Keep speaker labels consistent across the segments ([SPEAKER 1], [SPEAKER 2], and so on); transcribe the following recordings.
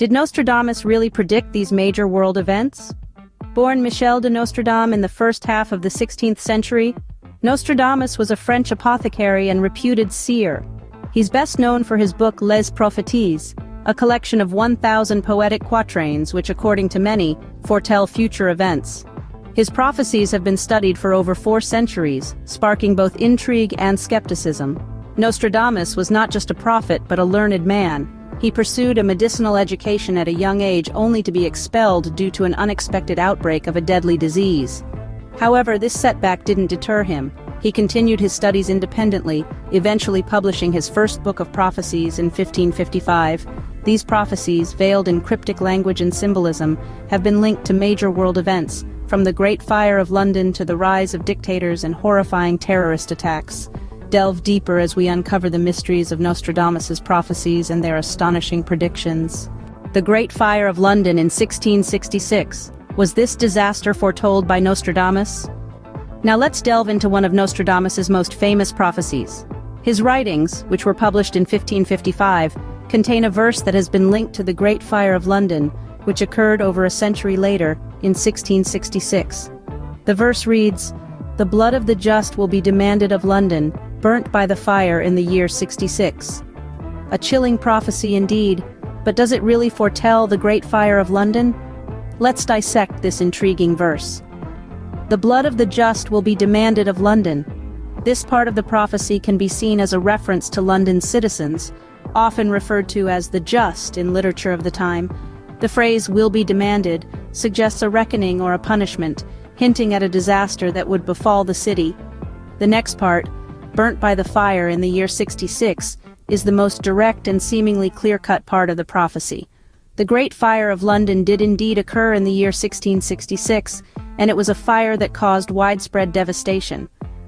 [SPEAKER 1] Did Nostradamus really predict these major world events? Born Michel de Nostradamus in the first half of the 16th century, Nostradamus was a French apothecary and reputed seer. He's best known for his book Les Prophéties, a collection of 1,000 poetic quatrains which, according to many, foretell future events. His prophecies have been studied for over 4 centuries, sparking both intrigue and skepticism. Nostradamus was not just a prophet but a learned man. He pursued a medicinal education at a young age only to be expelled due to an unexpected outbreak of a deadly disease. However, this setback didn't deter him. He continued his studies independently, eventually publishing his first book of prophecies in 1555. These prophecies, veiled in cryptic language and symbolism, have been linked to major world events, from the Great Fire of London to the rise of dictators and horrifying terrorist attacks. Delve deeper as we uncover the mysteries of Nostradamus's prophecies and their astonishing predictions. The Great Fire of London in 1666. Was this disaster foretold by Nostradamus? Now let's delve into one of Nostradamus's most famous prophecies. His writings, which were published in 1555, contain a verse that has been linked to the Great Fire of London, which occurred over a century later, in 1666. The verse reads, "The blood of the just will be demanded of London, burnt by the fire in the year 66. A chilling prophecy indeed, but does it really foretell the Great Fire of London? Let's dissect this intriguing verse. The blood of the just will be demanded of London. This part of the prophecy can be seen as a reference to London's citizens, often referred to as the just in literature of the time. The phrase "will be demanded" suggests a reckoning or a punishment, hinting at a disaster that would befall the city. The next part, burnt by the fire in the year 66, is the most direct and seemingly clear-cut part of the prophecy. The Great Fire of London did indeed occur in the year 1666, and it was a fire that caused widespread devastation.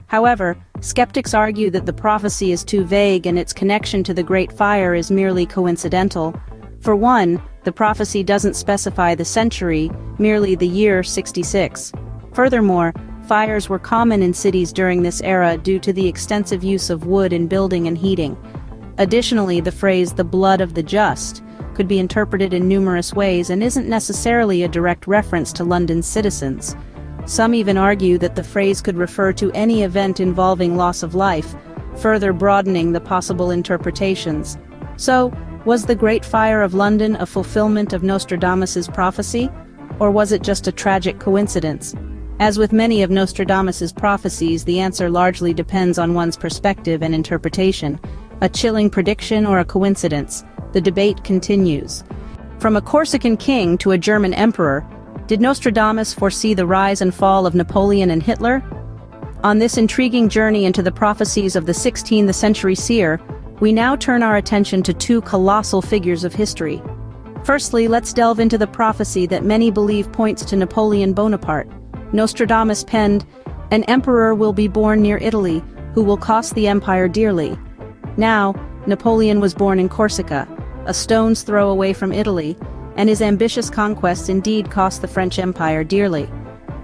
[SPEAKER 1] However, skeptics argue that the prophecy is too vague and its connection to the Great Fire is merely coincidental. For one, the prophecy doesn't specify the century, merely the year 66. Furthermore, fires were common in cities during this era due to the extensive use of wood in building and heating. Additionally, the phrase "the blood of the just" could be interpreted in numerous ways and isn't necessarily a direct reference to London's citizens. Some even argue that the phrase could refer to any event involving loss of life, further broadening the possible interpretations. So, was the Great Fire of London a fulfillment of Nostradamus's prophecy? Or was it just a tragic coincidence? As with many of Nostradamus's prophecies, the answer largely depends on one's perspective and interpretation. A chilling prediction or a coincidence? The debate continues. From a Corsican king to a German emperor, did Nostradamus foresee the rise and fall of Napoleon and Hitler? On this intriguing journey into the prophecies of the 16th century seer, we now turn our attention to 2 colossal figures of history. Firstly, let's delve into the prophecy that many believe points to Napoleon Bonaparte. Nostradamus penned, "An emperor will be born near Italy, who will cost the empire dearly." Now, Napoleon was born in Corsica, a stone's throw away from Italy, and his ambitious conquests indeed cost the French Empire dearly.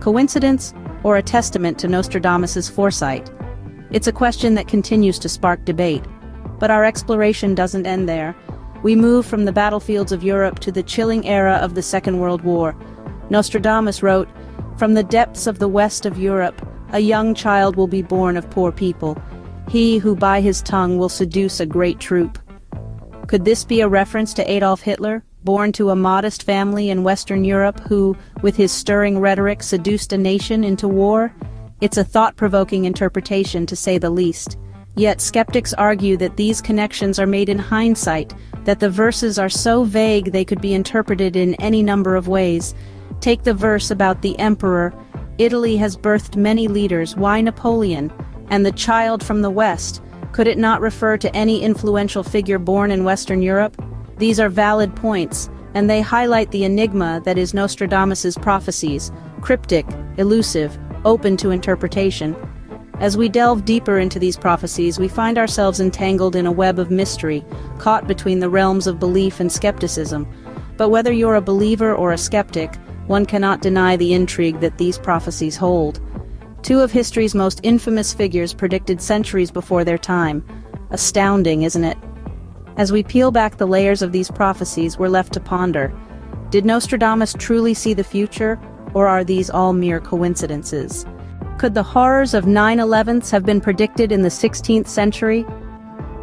[SPEAKER 1] Coincidence, or a testament to Nostradamus's foresight? It's a question that continues to spark debate. But our exploration doesn't end there. We move from the battlefields of Europe to the chilling era of the Second World War. Nostradamus wrote, "From the depths of the west of Europe, a young child will be born of poor people. He who by his tongue will seduce a great troop." Could this be a reference to Adolf Hitler, born to a modest family in Western Europe who, with his stirring rhetoric, seduced a nation into war? It's a thought-provoking interpretation, to say the least. Yet skeptics argue that these connections are made in hindsight, that the verses are so vague they could be interpreted in any number of ways. Take the verse about the emperor. Italy has birthed many leaders, why Napoleon? And the child from the West, could it not refer to any influential figure born in Western Europe? These are valid points, and they highlight the enigma that is Nostradamus's prophecies, cryptic, elusive, open to interpretation. As we delve deeper into these prophecies, we find ourselves entangled in a web of mystery, caught between the realms of belief and skepticism. But whether you're a believer or a skeptic, one cannot deny the intrigue that these prophecies hold. 2 of history's most infamous figures predicted centuries before their time. Astounding, isn't it? As we peel back the layers of these prophecies, we're left to ponder. Did Nostradamus truly see the future, or are these all mere coincidences? Could the horrors of 9/11s have been predicted in the 16th century?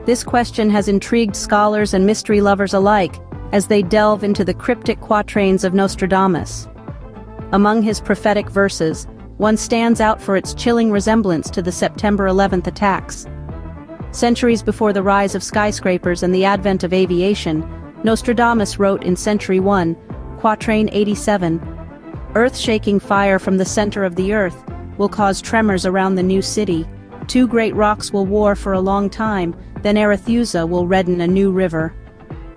[SPEAKER 1] This question has intrigued scholars and mystery lovers alike as they delve into the cryptic quatrains of Nostradamus. Among his prophetic verses, one stands out for its chilling resemblance to the September 11th attacks. Centuries before the rise of skyscrapers and the advent of aviation, Nostradamus wrote in Century 1, Quatrain 87, "Earth-shaking fire from the center of the earth will cause tremors around the new city. Two great rocks will war for a long time, then Arethusa will redden a new river."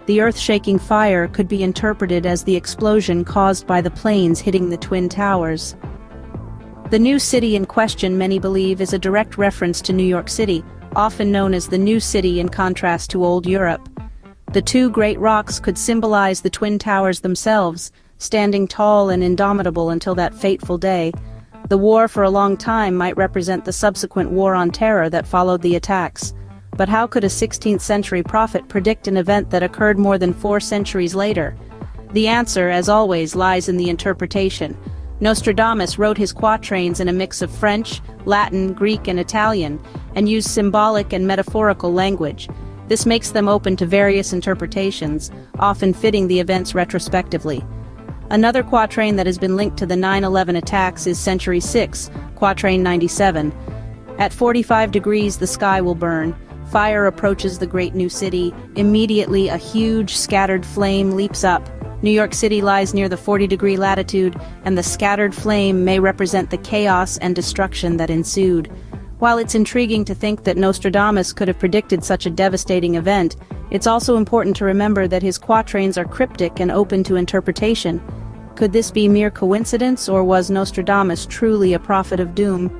[SPEAKER 1] The earth-shaking fire could be interpreted as the explosion caused by the planes hitting the Twin Towers. The new city in question, many believe, is a direct reference to New York City, often known as the New City in contrast to Old Europe. The two great rocks could symbolize the Twin Towers themselves, standing tall and indomitable until that fateful day. The war for a long time might represent the subsequent war on terror that followed the attacks. But how could a 16th century prophet predict an event that occurred more than 4 centuries later? The answer, as always, lies in the interpretation. Nostradamus wrote his quatrains in a mix of French, Latin, Greek, and Italian, and used symbolic and metaphorical language. This makes them open to various interpretations, often fitting the events retrospectively. Another quatrain that has been linked to the 9/11 attacks is Century 6, Quatrain 97. "At 45 degrees the sky will burn. Fire approaches the great new city. Immediately a huge scattered flame leaps up. New York City lies near the 40-degree latitude, and the scattered flame may represent the chaos and destruction that ensued." While it's intriguing to think that Nostradamus could have predicted such a devastating event, it's also important to remember that his quatrains are cryptic and open to interpretation. Could this be mere coincidence, or was Nostradamus truly a prophet of doom?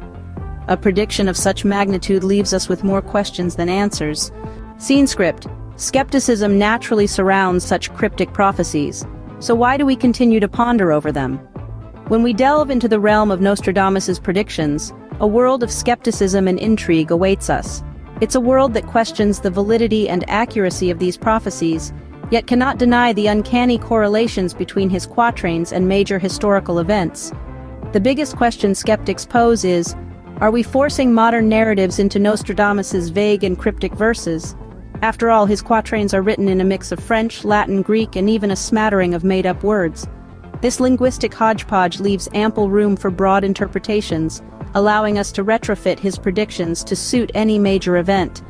[SPEAKER 1] A prediction of such magnitude leaves us with more questions than answers. Scene script. Skepticism naturally surrounds such cryptic prophecies. So why do we continue to ponder over them? When we delve into the realm of Nostradamus's predictions, a world of skepticism and intrigue awaits us. It's a world that questions the validity and accuracy of these prophecies, yet cannot deny the uncanny correlations between his quatrains and major historical events. The biggest question skeptics pose is, are we forcing modern narratives into Nostradamus's vague and cryptic verses? After all, his quatrains are written in a mix of French, Latin, Greek, and even a smattering of made-up words. This linguistic hodgepodge leaves ample room for broad interpretations, allowing us to retrofit his predictions to suit any major event.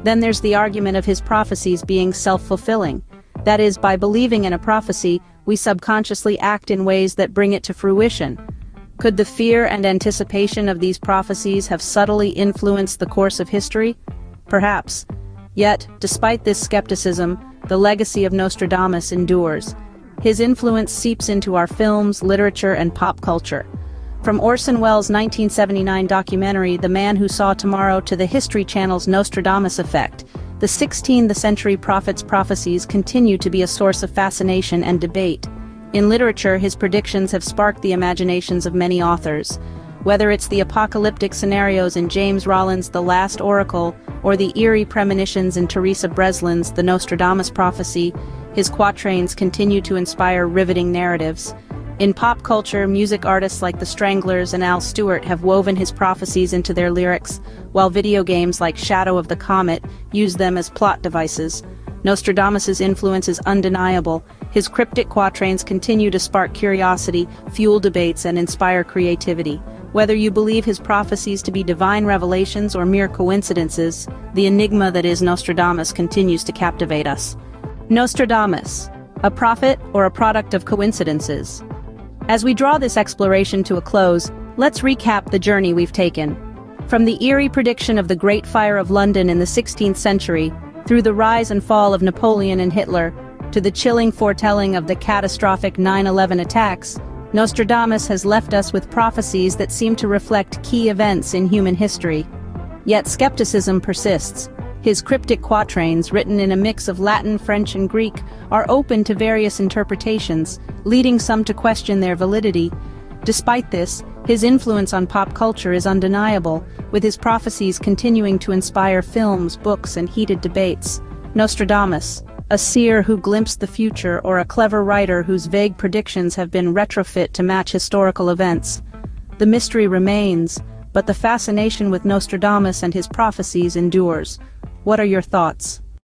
[SPEAKER 1] Then there's the argument of his prophecies being self-fulfilling. That is, by believing in a prophecy, we subconsciously act in ways that bring it to fruition. Could the fear and anticipation of these prophecies have subtly influenced the course of history? Perhaps. Yet, despite this skepticism, the legacy of Nostradamus endures. His influence seeps into our films, literature, and pop culture. From Orson Welles' 1979 documentary The Man Who Saw Tomorrow to the History Channel's Nostradamus Effect, the 16th century prophet's prophecies continue to be a source of fascination and debate. In literature, his predictions have sparked the imaginations of many authors. Whether it's the apocalyptic scenarios in James Rollin's The Last Oracle, or the eerie premonitions in Teresa Breslin's The Nostradamus Prophecy, his quatrains continue to inspire riveting narratives. In pop culture, music artists like the Stranglers and Al Stewart have woven his prophecies into their lyrics, while video games like Shadow of the Comet use them as plot devices. Nostradamus's influence is undeniable. His cryptic quatrains continue to spark curiosity, fuel debates, and inspire creativity. Whether you believe his prophecies to be divine revelations or mere coincidences, the enigma that is Nostradamus continues to captivate us. Nostradamus, a prophet or a product of coincidences? As we draw this exploration to a close, let's recap the journey we've taken. From the eerie prediction of the Great Fire of London in the 16th century, through the rise and fall of Napoleon and Hitler, to the chilling foretelling of the catastrophic 9/11 attacks, Nostradamus has left us with prophecies that seem to reflect key events in human history. Yet skepticism persists. His cryptic quatrains, written in a mix of Latin, French, and Greek, are open to various interpretations, leading some to question their validity. Despite this, his influence on pop culture is undeniable, with his prophecies continuing to inspire films, books, and heated debates. Nostradamus, a seer who glimpsed the future or a clever writer whose vague predictions have been retrofit to match historical events. The mystery remains, but the fascination with Nostradamus and his prophecies endures. What are your thoughts?